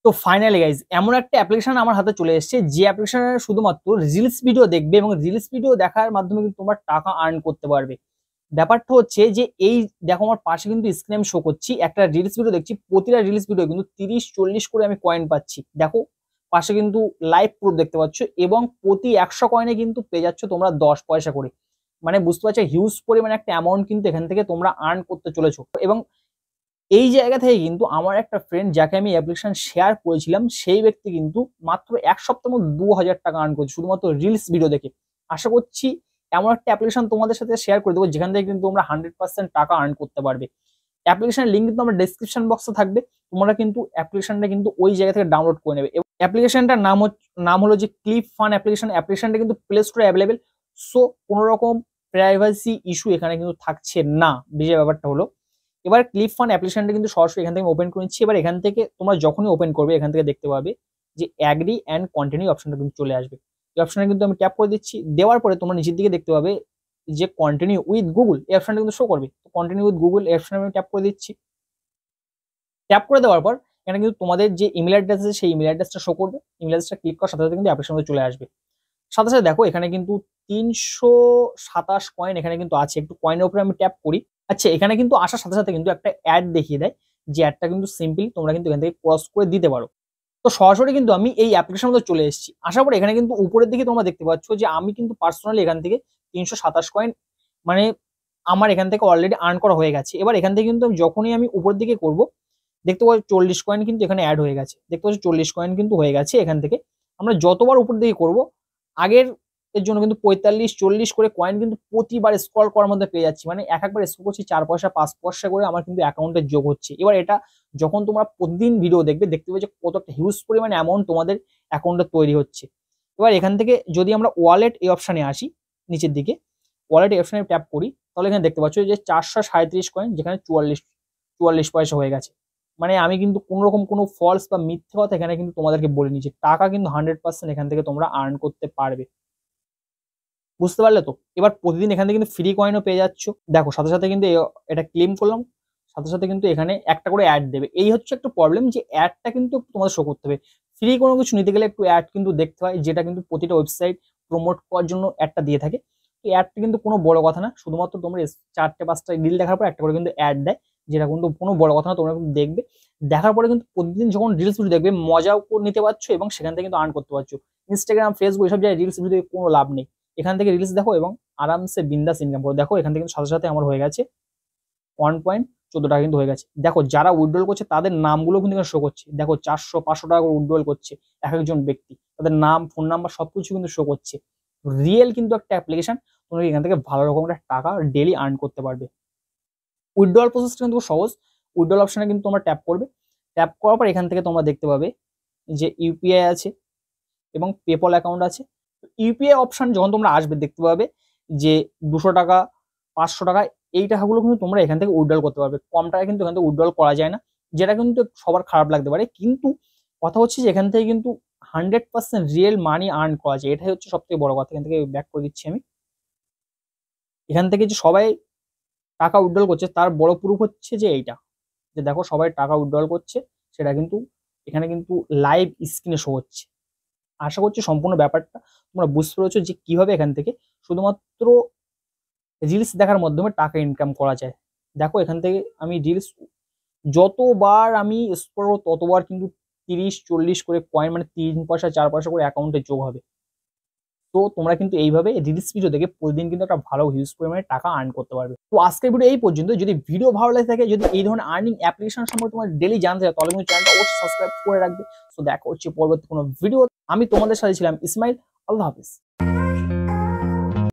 তো finally guys এমন একটা অ্যাপ্লিকেশন আমার হাতে চলে এসেছে যে অ্যাপ্লিকেশনে শুধুমাত্র রিলস ভিডিও দেখবে এবং রিলস ভিডিও দেখার মাধ্যমে কিন্তু তোমরা টাকা আর্ন করতে পারবে। ব্যাপারটা হচ্ছে যে এই দেখো আমার পাশে কিন্তু স্ক্রিনে আমি শো করছি একটা রিলস ভিডিও দেখছি, প্রতিটা রিলস ভিডিও কিন্তু 30-40 করে আমি কয়েন পাচ্ছি। দেখো পাশে কিন্তু লাইভ প্রুফ দেখতে পাচ্ছ এবং প্রতি 100 কয়েনে কিন্তু পেয়ে যাচ্ছ তোমরা 10 পয়সা করে। মানে বুঝতে পারছো হিউজ পরিমাণে একটা অ্যামাউন্ট কিন্তু এখান থেকে তোমরা আর্ন করতে চলেছো। এবং এই জায়গা থেকে কিন্তু আমার একটা ফ্রেন্ড যাকে আমি অ্যাপ্লিকেশন শেয়ার করেছিলাম সেই ব্যক্তি কিন্তু মাত্র 1 সপ্তাহের মধ্যে 2000 টাকা আর্ন করছে শুধুমাত্র রিলস ভিডিও দেখে। আশা করছি এমন একটা অ্যাপ্লিকেশন তোমাদের সাথে শেয়ার করে দেবো যেখান থেকে কিন্তু তোমরা 100% টাকা আর্ন করতে পারবে। অ্যাপ্লিকেশনের লিঙ্ক কিন্তু আমার ডেসক্রিপশন বক্সে থাকবে, তোমরা কিন্তু অ্যাপ্লিকেশনটা কিন্তু ওই জায়গা থেকে ডাউনলোড করে নেবে। এবং অ্যাপ্লিকেশনটার নাম হলো যে ক্লিপ ফান অ্যাপ্লিকেশন। অ্যাপ্লিকেশনটা কিন্তু প্লে স্টোরে অ্যাভেলেবেল। সো কোনো রকম প্রাইভেসি ইস্যু এখানে কিন্তু থাকছে না। বিজয় ব্যাপারটা হলো এবার ক্লিপ ফান অ্যাপ্লিকেশনটা কিন্তু সরাসরি এখান থেকে ওপেন করে নিচ্ছি। এবার এখান থেকে তোমরা যখনই ওপেন করবে এখান থেকে দেখতে পাবে যে অ্যাগ্রি অ্যান্ড কন্টিনিউ অপশনটা কিন্তু চলে আসবে। এই অপশনে কিন্তু আমি ট্যাপ করে দিচ্ছি। দেওয়ার পরে তোমরা নিচের দিকে দেখতে পাবে যে কন্টিনিউ উইথ গুগল এই অপশনটা কিন্তু শো করবে। তো কন্টিনিউ উইথ গুগল এই অপশনে আমি ট্যাপ করে দিচ্ছি। ট্যাপ করে দেওয়ার পর এখানে কিন্তু তোমাদের যে ইমেল অ্যাড্রেস আছে সেই ইমেল অ্যাড্রেসটা শো করবে। ইমেল অ্যাড্রেসটা ক্লিক করার সাথে সাথে কিন্তু অ্যাপ্লিকেশন চলে আসবে। সাথে সাথে দেখো এখানে কিন্তু 327 কয়েন এখানে কিন্তু আছে। একটু কয়েনের উপরে আমি ট্যাপ করি। আচ্ছা এখানে কিন্তু আসার সাথে সাথে কিন্তু একটা অ্যাড দেখিয়ে দেয় যে অ্যাডটা কিন্তু সিম্পল তোমরা কিন্তু এখান থেকে ক্রস করে দিতে পারো। তো সরাসরি কিন্তু আমি এই অ্যাপ্লিকেশনের মধ্যে চলে এসেছি। আসার পরে এখানে কিন্তু উপরের দিকে তোমরা দেখতে পাচ্ছ যে আমি কিন্তু পার্সোনালি এখান থেকে 327 কয়েন মানে আমার এখান থেকে অলরেডি আর্ন করা হয়ে গেছে। এবার এখান থেকে কিন্তু যখনই আমি উপরের দিকে করব দেখতে পাচ্ছি 40 কয়েন কিন্তু এখানে অ্যাড হয়ে গেছে। দেখতে পাচ্ছি 40 কয়েন কিন্তু হয়ে গেছে। এখান থেকে আমরা যতবার উপর দিকে করব আগের এর জন্য কিন্তু 45-40 করে কয়েন কিন্তু প্রতিবার স্ক্রল করার মধ্যে পেয়ে যাচ্ছি। মানে একবার স্ক্রল করছি 4 পয়সা 5 পয়সা করে আমার কিন্তু অ্যাকাউন্টে যোগ হচ্ছে। এবার এটা যখন তোমরা প্রতিদিন ভিডিও দেখবে দেখতে পাবে যে কত একটা হিউজ পরিমাণ অ্যামাউন্ট তোমাদের অ্যাকাউন্টে তৈরি হচ্ছে। এবার এখান থেকে যদি আমরা ওয়ালেট এই অপশানে আসি নিচের দিকে ওয়ালেট এই অপশানে ট্যাপ করি তাহলে এখানে দেখতে পাচ্ছ যে 437 কয়েন যেখানে 44 পয়সা হয়ে গেছে। মানে আমি কিন্তু কোনো রকম কোনো ফলস বা মিথ্যে কথা এখানে কিন্তু তোমাদেরকে বলে নিচ্ছি। টাকা কিন্তু 100% এখান থেকে তোমরা আর্ন করতে পারবে। বুঝতে পারলে তো? এবার প্রতিদিন এখান থেকে কিন্তু ফ্রি কয়েনও পেয়ে যাচ্ছ। দেখো সাথে সাথে কিন্তু এটা ক্লেম করলাম, সাথে সাথে কিন্তু এখানে একটা করে অ্যাড দেবে। এই হচ্ছে একটা প্রবলেম যে অ্যাডটা কিন্তু তোমাদের শো করতে হবে। ফ্রি কোনো কিছু নিতে গেলে একটু অ্যাড কিন্তু দেখতে হয়, যেটা কিন্তু প্রতিটা ওয়েবসাইট প্রমোট করার জন্য অ্যাডটা দিয়ে থাকে। এই অ্যাডটা কিন্তু কোনো বড় কথা না, শুধুমাত্র তোমরা 4-5টা রিল দেখার পর একটা করে কিন্তু অ্যাড দেয়, যেটা কিন্তু কোনো বড় কথা না। তোমরা কিন্তু দেখবে, দেখার পরে কিন্তু প্রতিদিন যখন রিলস ভিডিও দেখবে মজাও নিতে পারছো এবং সেখান থেকে কিন্তু আর্ন করতে পারছো। ইনস্টাগ্রাম, ফেসবুক এসব জায়গায় রিলস ভিডিও কোনো লাভ নেই। এখান থেকে রিলস দেখো এবং আরামসে বিন্দাস ইনকাম করো। দেখো এখান থেকে কিন্তু সাথে সাথে আমার হয়ে গেছে 1.14 টাকা কিন্তু হয়ে গেছে। দেখো যারা উইথড্রল করছে তাদের নামগুলো কিন্তু এখানে শো করছে। দেখো 400-500 টাকা করে উইথড্রল করছে এক একজন ব্যক্তি, তাদের নাম, ফোন নাম্বার সবকিছু কিন্তু শো করছে। রিয়েল কিন্তু একটা অ্যাপ্লিকেশন, তোমরা এখান থেকে ভালো রকমের টাকা ডেলি আর্ন করতে পারবে। উইথড্রল প্রসেসটা কিন্তু সহজ। উইথড্রল অপশনে কিন্তু তোমরা ট্যাপ করবে। ট্যাপ করার পর এখান থেকে তোমরা দেখতে পাবে যে ইউপিআই আছে এবং পেপল অ্যাকাউন্ট আছে। ইউপিআই অপশন যখন তোমরা আসবে দেখতে পাবে যে 200 টাকা, 500 টাকা এই টাকাগুলো কিন্তু তোমরা এখান থেকে উইথড্রল করতে পারবে। কম টাকায় কিন্তু এখান থেকে উইথড্রল করা যায় না, যেটা কিন্তু সবার খারাপ লাগতে পারে। কিন্তু কথা হচ্ছে যে এখান থেকে কিন্তু 100% রিয়েল মানি আর্ন করা যায়, এটাই হচ্ছে সবথেকে বড় কথা। এখান থেকে ব্যাক করে দিচ্ছি আমি। এখান থেকে যে সবাই টাকা উইথড্রল করছে তার বড় প্রুফ হচ্ছে যে এইটা, যে দেখো সবাই টাকা উইথড্রল করছে, সেটা কিন্তু এখানে কিন্তু লাইভ স্ক্রিনে শো হচ্ছে। আশা করছি সম্পূর্ণ ব্যাপারটা তোমরা বুঝতে পেরেছো যে কিভাবে এখান থেকে শুধুমাত্র রিলস দেখার মাধ্যমে টাকা ইনকাম করা যায়। দেখো এখান থেকে আমি রিলস যতবার আমি স্ক্রল করব ততবার কিন্তু 30-40 করে কয়েন মানে 3 পয়সা 4 পয়সা করে অ্যাকাউন্টে যোগ হবে। তো তোমরা কিন্তু এইভাবে রিলস ভিডিও দেখে প্রতিদিন কিন্তু একটা ভালো হিউজ পরিমাণে টাকা আর্ন করতে পারবে। তো আজকের ভিডিও এই পর্যন্ত। যদি ভিডিও ভালো লাগে থাকে, যদি এই ধরনের আর্নিং অ্যাপ্লিকেশন সম্পর্কে তোমার ডেলি জানতে চাও তাহলে কিন্তু চ্যানেলটা অবশ্যই সাবস্ক্রাইব করে রাখবে। তো দেখা হচ্ছে পরবর্তী কোনো ভিডিও। আমি তোমাদের সাথে ছিলাম ইসমাইল। আল্লাহ হাফেজ।